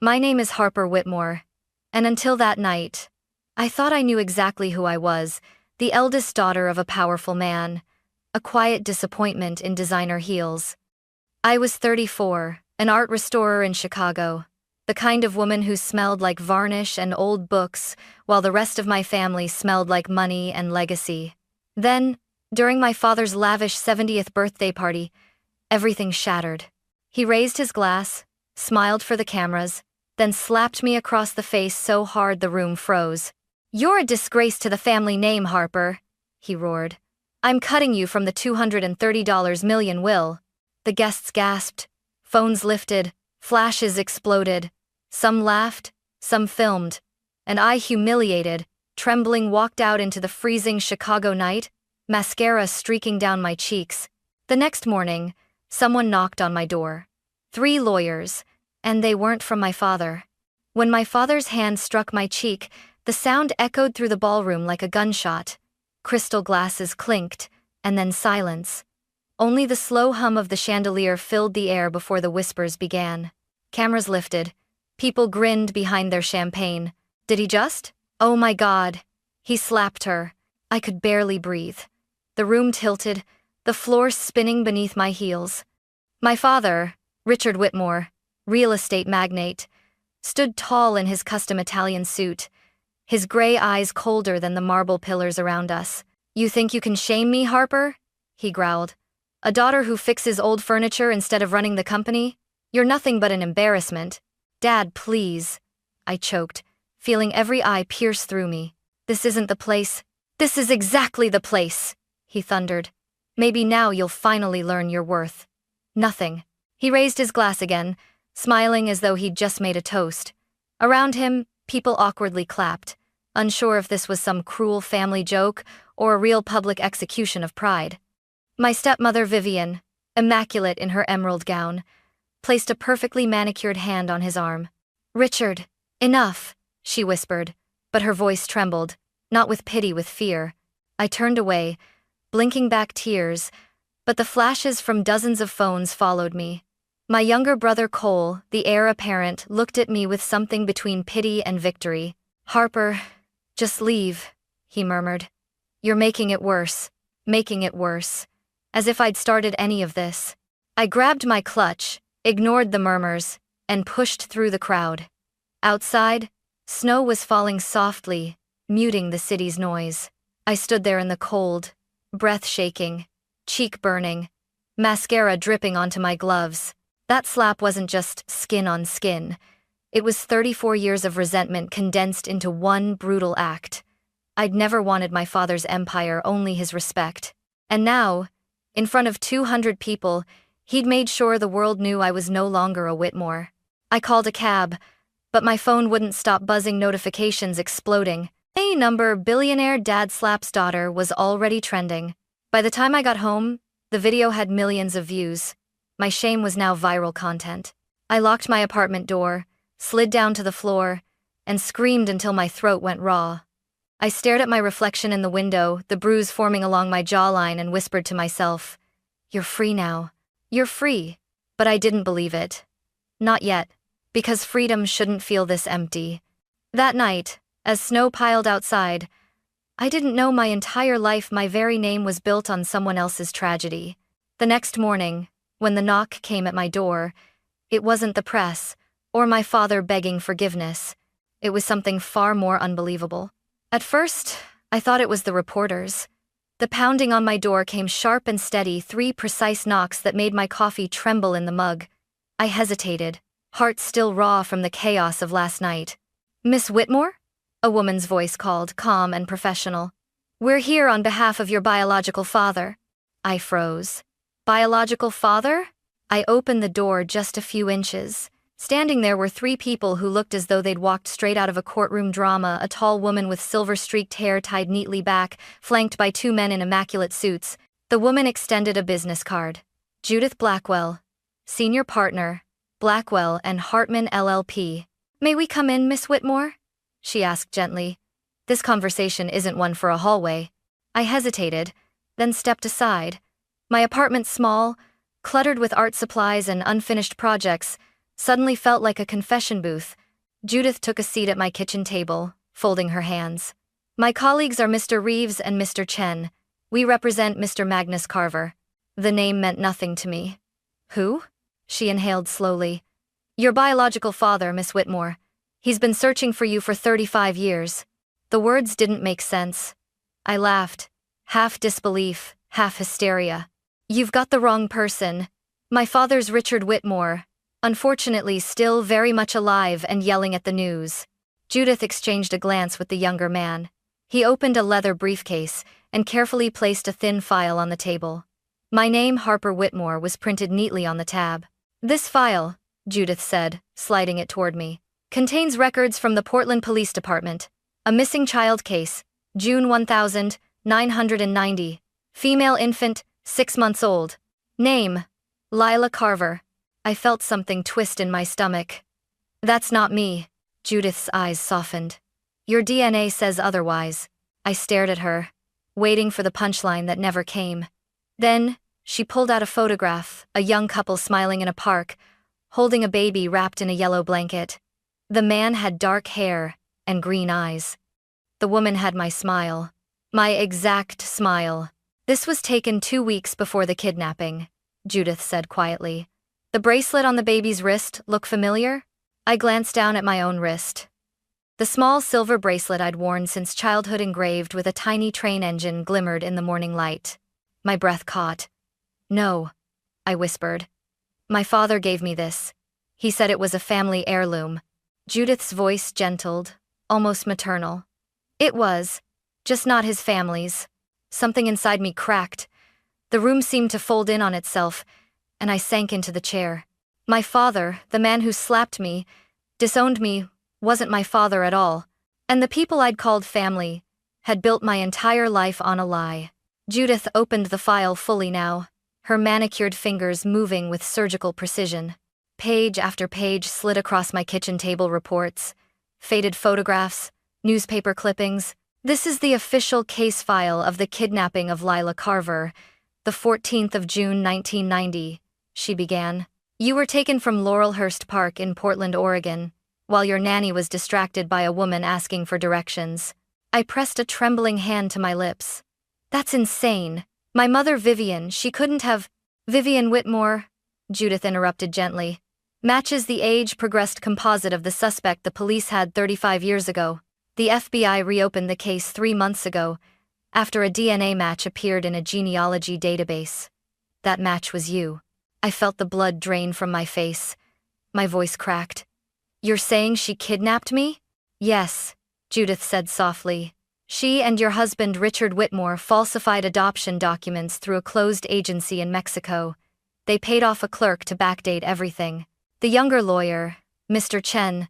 My name is Harper Whitmore, and until that night, I thought I knew exactly who I was, the eldest daughter of a powerful man, a quiet disappointment in designer heels. I was 34, an art restorer in Chicago, the kind of woman who smelled like varnish and old books, while the rest of my family smelled like money and legacy. Then, during my father's lavish 70th birthday party, everything shattered. He raised his glass, smiled for the cameras, then slapped me across the face so hard the room froze. "You're a disgrace to the family name, Harper," he roared. "I'm cutting you from the $230 million will." The guests gasped, phones lifted, flashes exploded. Some laughed, some filmed, and I, humiliated, trembling, walked out into the freezing Chicago night, mascara streaking down my cheeks. The next morning, someone knocked on my door. 3 lawyers, and they weren't from my father. When my father's hand struck my cheek, the sound echoed through the ballroom like a gunshot. Crystal glasses clinked, and then silence. Only the slow hum of the chandelier filled the air before the whispers began. Cameras lifted. People grinned behind their champagne. Did he just? Oh my God. He slapped her. I could barely breathe. The room tilted, the floor spinning beneath my heels. My father, Richard Whitmore, real estate magnate, stood tall in his custom Italian suit, his gray eyes colder than the marble pillars around us. "You think you can shame me, Harper?" he growled. "A daughter who fixes old furniture instead of running the company? You're nothing but an embarrassment." "Dad, please," I choked, feeling every eye pierce through me. "This isn't the place." "This is exactly the place," he thundered. "Maybe now you'll finally learn your worth." Nothing. He raised his glass again, smiling as though he'd just made a toast. Around him, people awkwardly clapped, unsure if this was some cruel family joke or a real public execution of pride. My stepmother Vivian, immaculate in her emerald gown, placed a perfectly manicured hand on his arm. "Richard, enough," she whispered, but her voice trembled, not with pity, with fear. I turned away, blinking back tears, but the flashes from dozens of phones followed me. My younger brother Cole, the heir apparent, looked at me with something between pity and victory. "Harper, just leave," he murmured. "You're making it worse, making it worse." As if I'd started any of this. I grabbed my clutch, ignored the murmurs, and pushed through the crowd. Outside, snow was falling softly, muting the city's noise. I stood there in the cold, breath shaking, cheek burning, mascara dripping onto my gloves. That slap wasn't just skin on skin. It was 34 years of resentment condensed into one brutal act. I'd never wanted my father's empire, only his respect. And now, in front of 200 people, he'd made sure the world knew I was no longer a Whitmore. I called a cab, but my phone wouldn't stop buzzing, notifications exploding. A number, billionaire dad slaps daughter, was already trending. By the time I got home, the video had millions of views. My shame was now viral content. I locked my apartment door, slid down to the floor, and screamed until my throat went raw. I stared at my reflection in the window, the bruise forming along my jawline, and whispered to myself, "You're free now. You're free." But I didn't believe it. Not yet, because freedom shouldn't feel this empty. That night, as snow piled outside, I didn't know my entire life my very name was built on someone else's tragedy. The next morning, when the knock came at my door, it wasn't the press, or my father begging forgiveness. It was something far more unbelievable. At first, I thought it was the reporters. The pounding on my door came sharp and steady, 3 precise knocks that made my coffee tremble in the mug. I hesitated, heart still raw from the chaos of last night. "Miss Whitmore?" a woman's voice called, calm and professional. "We're here on behalf of your biological father." I froze. Biological father? I opened the door just a few inches. Standing there were 3 people who looked as though they'd walked straight out of a courtroom drama, a tall woman with silver-streaked hair tied neatly back, flanked by 2 men in immaculate suits. The woman extended a business card. "Judith Blackwell, Senior Partner, Blackwell and Hartman LLP. "May we come in, Miss Whitmore?" she asked gently. "This conversation isn't one for a hallway." I hesitated, then stepped aside. My apartment small, cluttered with art supplies and unfinished projects, suddenly felt like a confession booth. Judith took a seat at my kitchen table, folding her hands. My colleagues are Mr. Reeves and Mr. Chen. We represent Mr. Magnus Carver. The name meant nothing to me. Who? She inhaled slowly. Your biological father, Miss Whitmore. He's been searching for you for 35 years. The words didn't make sense. I laughed, half disbelief, half hysteria. You've got the wrong person. My father's Richard Whitmore, unfortunately still very much alive and yelling at the news. Judith exchanged a glance with the younger man. He opened a leather briefcase and carefully placed a thin file on the table. My name, Harper Whitmore, was printed neatly on the tab. This file, Judith said, sliding it toward me, contains records from the Portland Police Department. A missing child case, June 1990. Female infant, 6 months old. Name, Lila Carver. I felt something twist in my stomach. That's not me. Judith's eyes softened. Your DNA says otherwise. I stared at her, waiting for the punchline that never came. Then, she pulled out a photograph, a young couple smiling in a park, holding a baby wrapped in a yellow blanket. The man had dark hair and green eyes. The woman had my smile. My exact smile. This was taken 2 weeks before the kidnapping, Judith said quietly. The bracelet on the baby's wrist look familiar? I glanced down at my own wrist. The small silver bracelet I'd worn since childhood engraved with a tiny train engine glimmered in the morning light. My breath caught. No, I whispered. My father gave me this. He said it was a family heirloom. Judith's voice gentled, almost maternal. It was, just not his family's. Something inside me cracked. The room seemed to fold in on itself, and I sank into the chair. My father, the man who slapped me, disowned me, wasn't my father at all. And the people I'd called family had built my entire life on a lie. Judith opened the file fully now, her manicured fingers moving with surgical precision. Page after page slid across my kitchen table reports, faded photographs, newspaper clippings. This is the official case file of the kidnapping of Lila Carver, the 14th of June 1990, she began. You were taken from Laurelhurst Park in Portland, Oregon, while your nanny was distracted by a woman asking for directions. I pressed a trembling hand to my lips. That's insane. My mother Vivian, she couldn't have— Vivian Whitmore, Judith interrupted gently. Matches the age-progressed composite of the suspect the police had 35 years ago. The FBI reopened the case 3 months ago, after a DNA match appeared in a genealogy database. That match was you. I felt the blood drain from my face. My voice cracked. You're saying she kidnapped me? Yes, Judith said softly. She and your husband Richard Whitmore falsified adoption documents through a closed agency in Mexico. They paid off a clerk to backdate everything. The younger lawyer, Mr. Chen,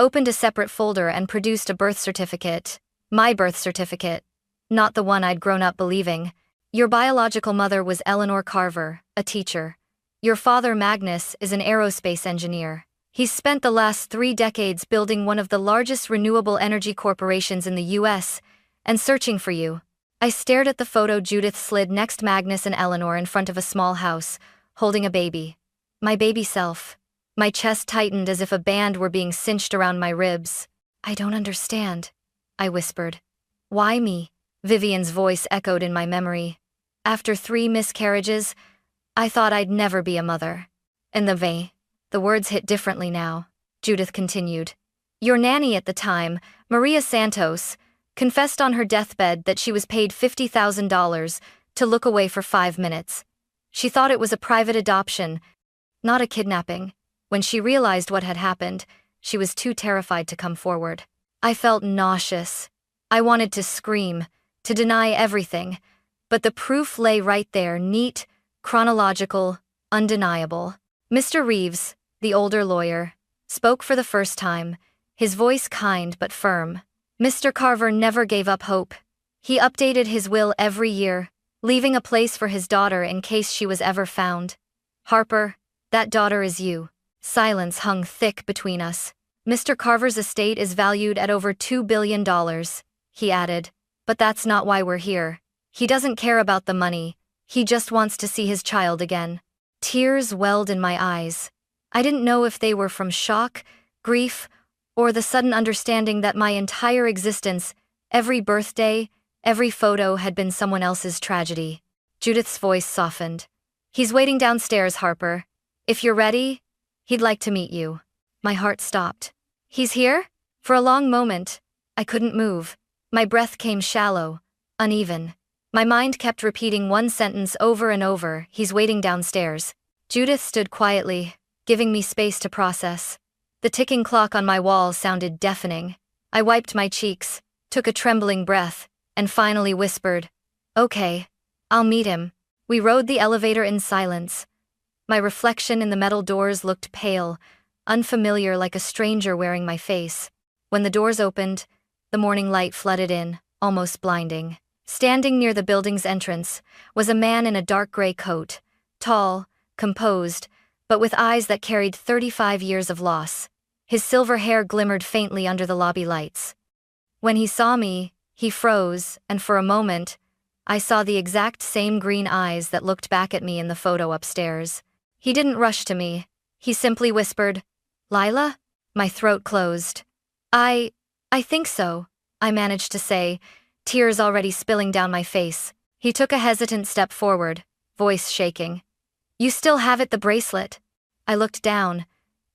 opened a separate folder and produced a birth certificate. My birth certificate. Not the one I'd grown up believing. Your biological mother was Eleanor Carver, a teacher. Your father Magnus is an aerospace engineer. He's spent the last 3 decades building one of the largest renewable energy corporations in the U.S., and searching for you. I stared at the photo Judith slid next Magnus and Eleanor in front of a small house, holding a baby. My baby self. My chest tightened as if a band were being cinched around my ribs. I don't understand, I whispered. Why me? Vivian's voice echoed in my memory. After 3 miscarriages, I thought I'd never be a mother. And the words hit differently now. Judith continued. Your nanny at the time, Maria Santos, confessed on her deathbed that she was paid $50,000 to look away for 5 minutes. She thought it was a private adoption, not a kidnapping. When she realized what had happened, she was too terrified to come forward. I felt nauseous. I wanted to scream, to deny everything, but the proof lay right there, neat, chronological, undeniable. Mr. Reeves, the older lawyer, spoke for the first time, his voice kind but firm. Mr. Carver never gave up hope. He updated his will every year, leaving a place for his daughter in case she was ever found. Harper, that daughter is you. Silence hung thick between us. Mr. Carver's estate is valued at over $2 billion, he added. But that's not why we're here. He doesn't care about the money. He just wants to see his child again. Tears welled in my eyes. I didn't know if they were from shock, grief, or the sudden understanding that my entire existence, every birthday, every photo had been someone else's tragedy. Judith's voice softened. "He's waiting downstairs, Harper. If you're ready, he'd like to meet you." My heart stopped. "He's here?" For a long moment, I couldn't move. My breath came shallow, uneven. My mind kept repeating one sentence over and over: "He's waiting downstairs." Judith stood quietly, giving me space to process. The ticking clock on my wall sounded deafening. I wiped my cheeks, took a trembling breath, and finally whispered, "Okay, I'll meet him." We rode the elevator in silence. My reflection in the metal doors looked pale, unfamiliar, like a stranger wearing my face. When the doors opened, the morning light flooded in, almost blinding. Standing near the building's entrance was a man in a dark gray coat, tall, composed, but with eyes that carried 35 years of loss. His silver hair glimmered faintly under the lobby lights. When he saw me, he froze, and for a moment, I saw the exact same green eyes that looked back at me in the photo upstairs. He didn't rush to me. He simply whispered, "Lila?" My throat closed. I think so," I managed to say, tears already spilling down my face. He took a hesitant step forward, voice shaking. "You still have it, the bracelet?" I looked down.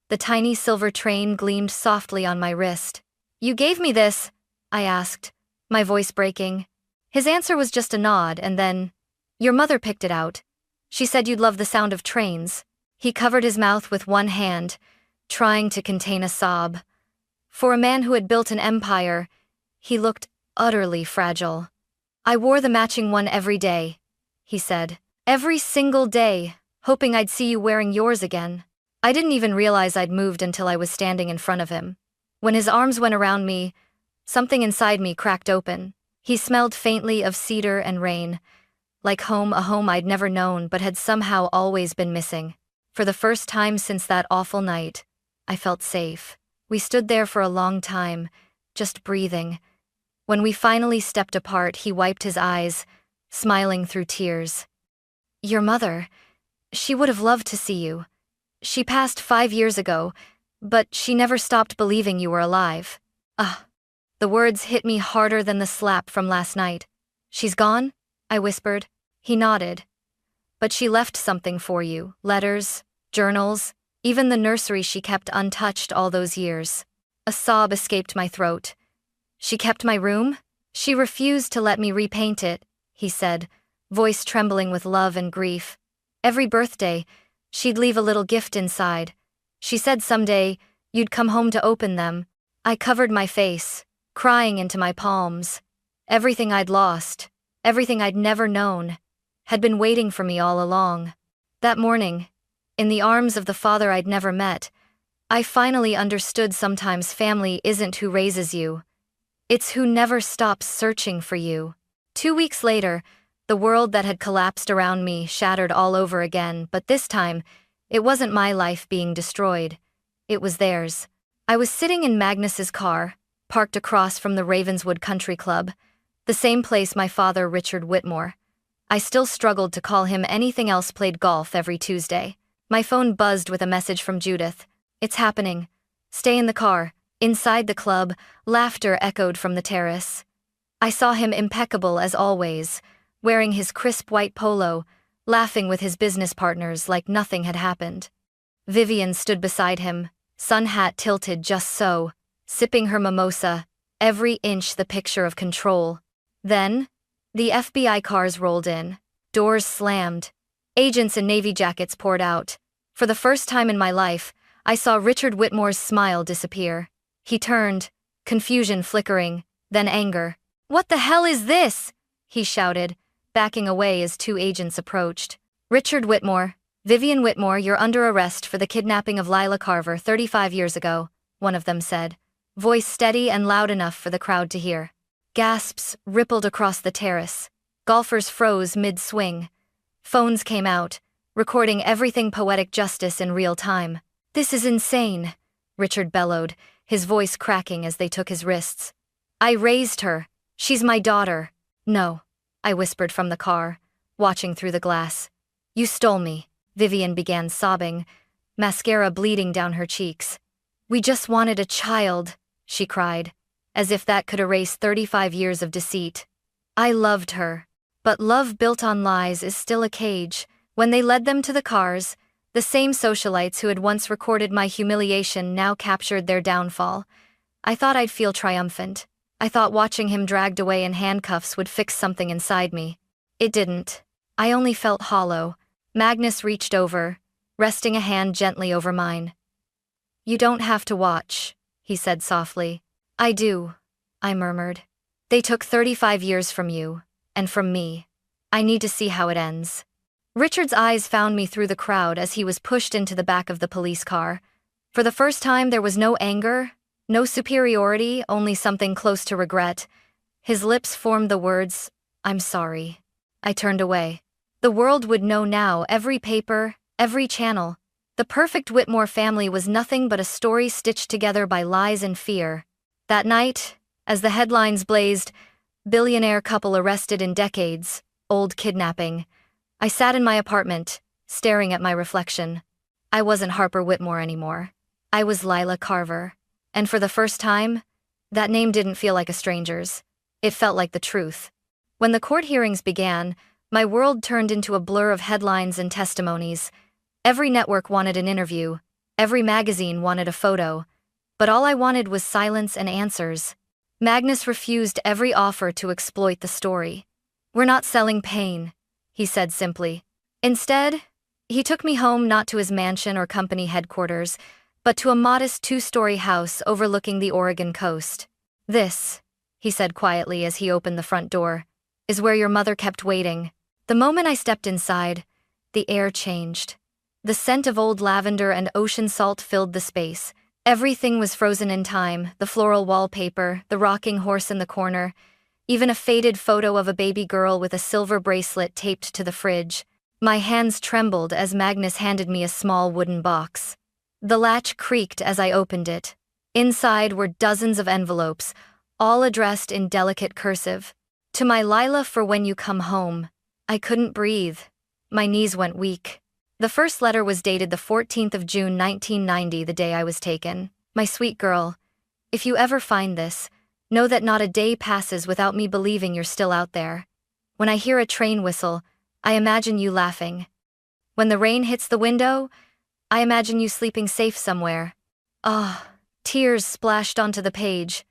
The tiny silver train gleamed softly on my wrist. "You gave me this?" I asked, my voice breaking. His answer was just a nod, and then, "Your mother picked it out. She said you'd love the sound of trains." He covered his mouth with one hand, trying to contain a sob. For a man who had built an empire, he looked utterly fragile. "I wore the matching one every day," he said. "Every single day, hoping I'd see you wearing yours again." I didn't even realize I'd moved until I was standing in front of him. When his arms went around me, something inside me cracked open. He smelled faintly of cedar and rain, like home, a home I'd never known but had somehow always been missing. For the first time since that awful night, I felt safe. We stood there for a long time, just breathing. When we finally stepped apart, he wiped his eyes, smiling through tears. "Your mother, she would have loved to see you. She passed 5 years ago, but she never stopped believing you were alive." Ah, the words hit me harder than the slap from last night. "She's gone?" I whispered. He nodded. "But she left something for you, letters, journals, even the nursery she kept untouched all those years." A sob escaped my throat. "She kept my room? She refused to let me repaint it," he said, voice trembling with love and grief. "Every birthday, she'd leave a little gift inside. She said someday, you'd come home to open them." I covered my face, crying into my palms. Everything I'd lost, everything I'd never known, had been waiting for me all along. That morning, in the arms of the father I'd never met, I finally understood sometimes family isn't who raises you. It's who never stops searching for you. 2 weeks later, the world that had collapsed around me shattered all over again, but this time, it wasn't my life being destroyed. It was theirs. I was sitting in Magnus's car, parked across from the Ravenswood Country Club, the same place my father, Richard Whitmore. I still struggled to call him anything else, played golf every Tuesday. My phone buzzed with a message from Judith. "It's happening. Stay in the car." Inside the club, laughter echoed from the terrace. I saw him, impeccable as always, wearing his crisp white polo, laughing with his business partners like nothing had happened. Vivian stood beside him, sun hat tilted just so, sipping her mimosa, every inch the picture of control. Then, the FBI cars rolled in. Doors slammed. Agents in navy jackets poured out. For the first time in my life, I saw Richard Whitmore's smile disappear. He turned, confusion flickering, then anger. "What the hell is this?" he shouted, backing away as 2 agents approached. "Richard Whitmore, Vivian Whitmore, you're under arrest for the kidnapping of Lila Carver 35 years ago," one of them said, voice steady and loud enough for the crowd to hear. Gasps rippled across the terrace. Golfers froze mid-swing. Phones came out, recording everything, poetic justice in real time. "This is insane," Richard bellowed, his voice cracking as they took his wrists. "I raised her. She's my daughter." "No," I whispered from the car, watching through the glass. "You stole me." Vivian began sobbing, mascara bleeding down her cheeks. "We just wanted a child," she cried, as if that could erase 35 years of deceit. I loved her. But love built on lies is still a cage. When they led them to the cars, the same socialites who had once recorded my humiliation now captured their downfall. I thought I'd feel triumphant. I thought watching him dragged away in handcuffs would fix something inside me. It didn't. I only felt hollow. Magnus reached over, resting a hand gently over mine. "You don't have to watch," he said softly. "I do," I murmured. "They took 35 years from you, and from me. I need to see how it ends." Richard's eyes found me through the crowd as he was pushed into the back of the police car. For the first time, there was no anger, no superiority, only something close to regret. His lips formed the words, "I'm sorry." I turned away. The world would know now, every paper, every channel. The perfect Whitmore family was nothing but a story stitched together by lies and fear. That night, as the headlines blazed, "Billionaire couple arrested in decades, old kidnapping," I sat in my apartment, staring at my reflection. I wasn't Harper Whitmore anymore. I was Lila Carver. And for the first time, that name didn't feel like a stranger's. It felt like the truth. When the court hearings began, my world turned into a blur of headlines and testimonies. Every network wanted an interview. Every magazine wanted a photo. But all I wanted was silence and answers. Magnus refused every offer to exploit the story. "We're not selling pain," he said simply. Instead, he took me home, not to his mansion or company headquarters, but to a modest 2-story house overlooking the Oregon coast. "This," he said quietly as he opened the front door, "is where your mother kept waiting." The moment I stepped inside, the air changed. The scent of old lavender and ocean salt filled the space. Everything was frozen in time, the floral wallpaper, the rocking horse in the corner, even a faded photo of a baby girl with a silver bracelet taped to the fridge. My hands trembled as Magnus handed me a small wooden box. The latch creaked as I opened it. Inside were dozens of envelopes, all addressed in delicate cursive. "To my Lila, for when you come home." I couldn't breathe. My knees went weak. The first letter was dated the 14th of June 1990, the day I was taken. "My sweet girl, if you ever find this, know that not a day passes without me believing you're still out there. When I hear a train whistle, I imagine you laughing. When the rain hits the window, I imagine you sleeping safe somewhere." Ah, tears splashed onto the page.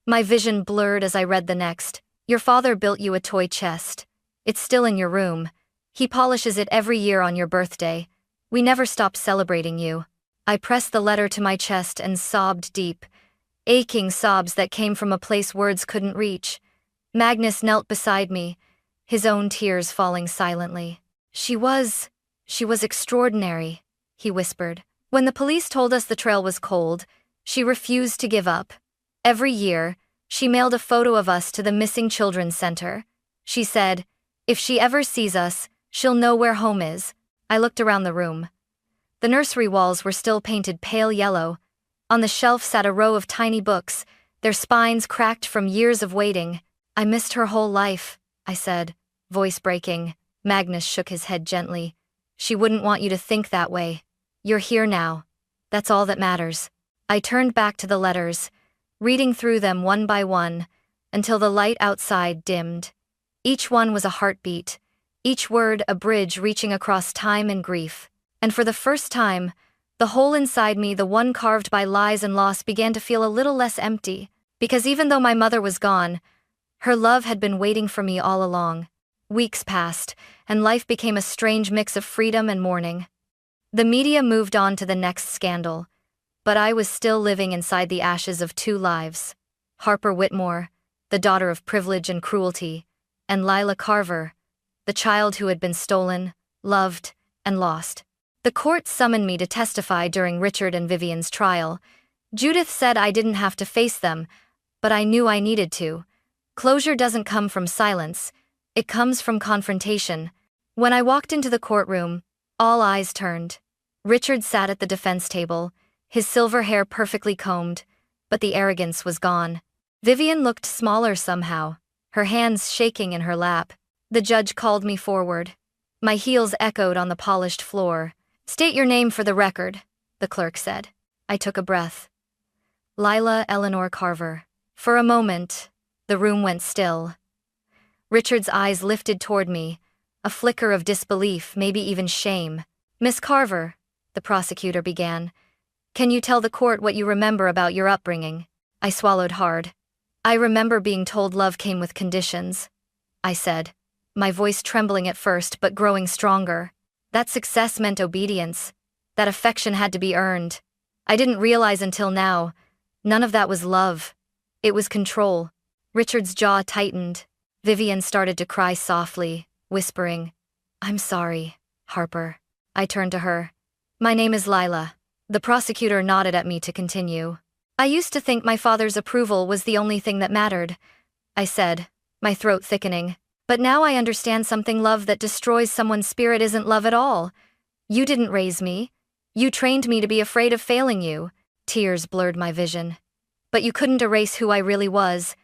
My vision blurred as I read the next. "Your father built you a toy chest. It's still in your room. He polishes it every year on your birthday. We never stop celebrating you." I pressed the letter to my chest and sobbed deep. Aching sobs that came from a place words couldn't reach. Magnus knelt beside me, his own tears falling silently. She was extraordinary," he whispered. "When the police told us the trail was cold, she refused to give up. Every year, she mailed a photo of us to the Missing Children's Center. She said, if she ever sees us, she'll know where home is." I looked around the room. The nursery walls were still painted pale yellow. On the shelf sat a row of tiny books, their spines cracked from years of waiting. "I missed her whole life," I said, voice breaking. Magnus shook his head gently. "She wouldn't want you to think that way. You're here now. That's all that matters." I turned back to the letters, reading through them one by one, until the light outside dimmed. Each one was a heartbeat, each word a bridge reaching across time and grief. And for the first time, the hole inside me, the one carved by lies and loss, began to feel a little less empty, because even though my mother was gone, her love had been waiting for me all along. Weeks passed, and life became a strange mix of freedom and mourning. The media moved on to the next scandal, but I was still living inside the ashes of 2 lives. Harper Whitmore, the daughter of privilege and cruelty, and Lila Carver, the child who had been stolen, loved, and lost. The court summoned me to testify during Richard and Vivian's trial. Judith said I didn't have to face them, but I knew I needed to. Closure doesn't come from silence, it comes from confrontation. When I walked into the courtroom, all eyes turned. Richard sat at the defense table, his silver hair perfectly combed, but the arrogance was gone. Vivian looked smaller somehow, her hands shaking in her lap. The judge called me forward. My heels echoed on the polished floor. "State your name for the record," the clerk said. I took a breath. Lila Carver. For a moment, the room went still. Richard's eyes lifted toward me, a flicker of disbelief, maybe even shame. Miss Carver, the prosecutor began, can you tell the court what you remember about your upbringing? I swallowed hard. I remember being told love came with conditions, I said, my voice trembling at first but growing stronger. That success meant obedience, that affection had to be earned. I didn't realize until now, none of that was love. It was control. Richard's jaw tightened. Vivian started to cry softly, whispering, I'm sorry, Harper. I turned to her. My name is Lila. The prosecutor nodded at me to continue. I used to think my father's approval was the only thing that mattered, I said, my throat thickening. But now I understand something. Love that destroys someone's spirit isn't love at all. You didn't raise me. You trained me to be afraid of failing you. Tears blurred my vision. But you couldn't erase who I really was.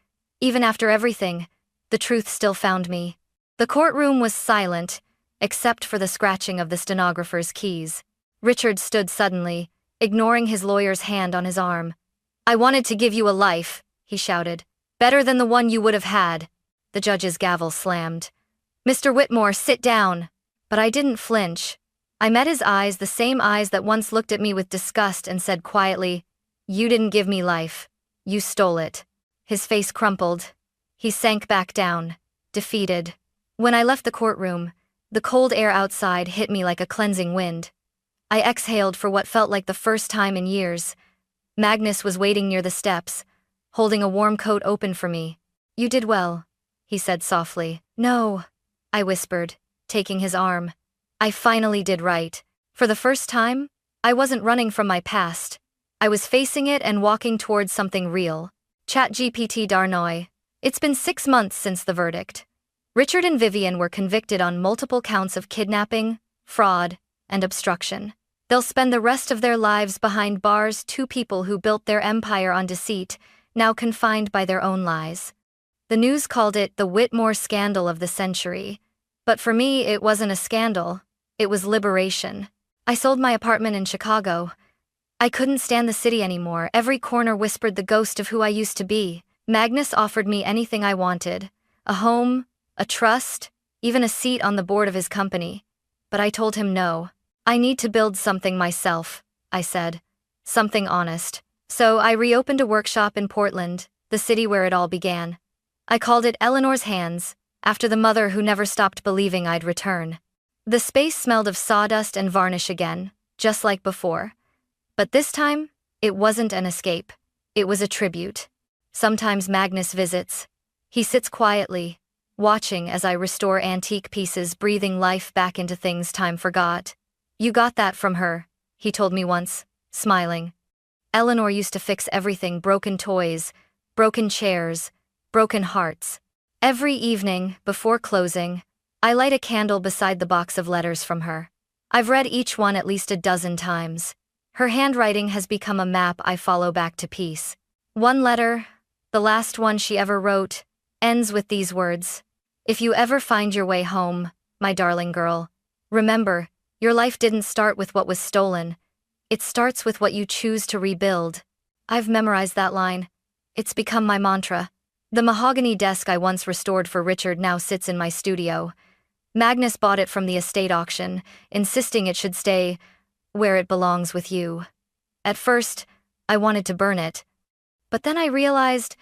Even after everything, the truth still found me. The courtroom was silent, except for the scratching of the stenographer's keys. Richard stood suddenly, ignoring his lawyer's hand on his arm. I wanted to give you a life, he shouted. Better than the one you would have had. The judge's gavel slammed. Mr. Whitmore, sit down. But I didn't flinch. I met his eyes, the same eyes that once looked at me with disgust, and said quietly, You didn't give me life. You stole it. His face crumpled. He sank back down, defeated. When I left the courtroom, the cold air outside hit me like a cleansing wind. I exhaled for what felt like the first time in years. Magnus was waiting near the steps, holding a warm coat open for me. You did well, he said softly. No, I whispered, taking his arm. I finally did right. For the first time, I wasn't running from my past. I was facing it and walking towards something real. ChatGPT Darnoy. It's been 6 months since the verdict. Richard and Vivian were convicted on multiple counts of kidnapping, fraud, and obstruction. They'll spend the rest of their lives behind bars. Two people who built their empire on deceit, now confined by their own lies. The news called it the Whitmore scandal of the century. But for me, it wasn't a scandal. It was liberation. I sold my apartment in Chicago. I couldn't stand the city anymore. Every corner whispered the ghost of who I used to be. Magnus offered me anything I wanted. A home, a trust, even a seat on the board of his company. But I told him no. I need to build something myself, I said. Something honest. So I reopened a workshop in Portland, the city where it all began. I called it Eleanor's Hands, after the mother who never stopped believing I'd return. The space smelled of sawdust and varnish again, just like before. But this time, it wasn't an escape. It was a tribute. Sometimes Magnus visits. He sits quietly, watching as I restore antique pieces, breathing life back into things time forgot. You got that from her, he told me once, smiling. Eleanor used to fix everything: broken toys, broken chairs, broken hearts. Every evening, before closing, I light a candle beside the box of letters from her. I've read each one at least a dozen times. Her handwriting has become a map I follow back to peace. One letter, the last one she ever wrote, ends with these words. If you ever find your way home, my darling girl, remember, your life didn't start with what was stolen. It starts with what you choose to rebuild. I've memorized that line. It's become my mantra. The mahogany desk I once restored for Richard now sits in my studio. Magnus bought it from the estate auction, insisting it should stay where it belongs with you. At first, I wanted to burn it. But then I realized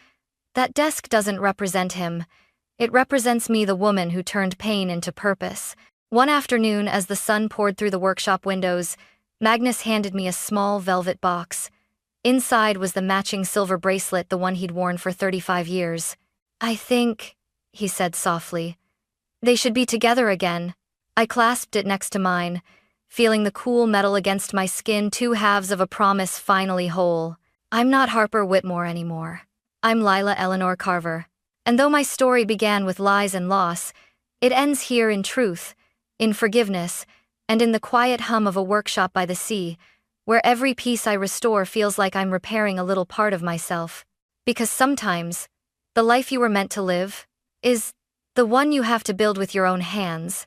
that desk doesn't represent him. It represents me, the woman who turned pain into purpose. One afternoon, as the sun poured through the workshop windows, Magnus handed me a small velvet box. Inside was the matching silver bracelet, the one he'd worn for 35 years. I think, he said softly, they should be together again. I clasped it next to mine, feeling the cool metal against my skin, two halves of a promise finally whole. I'm not Harper Whitmore anymore. I'm Lila Carver. And though my story began with lies and loss, it ends here in truth, in forgiveness, and in the quiet hum of a workshop by the sea, where every piece I restore feels like I'm repairing a little part of myself. Because sometimes, the life you were meant to live is the one you have to build with your own hands.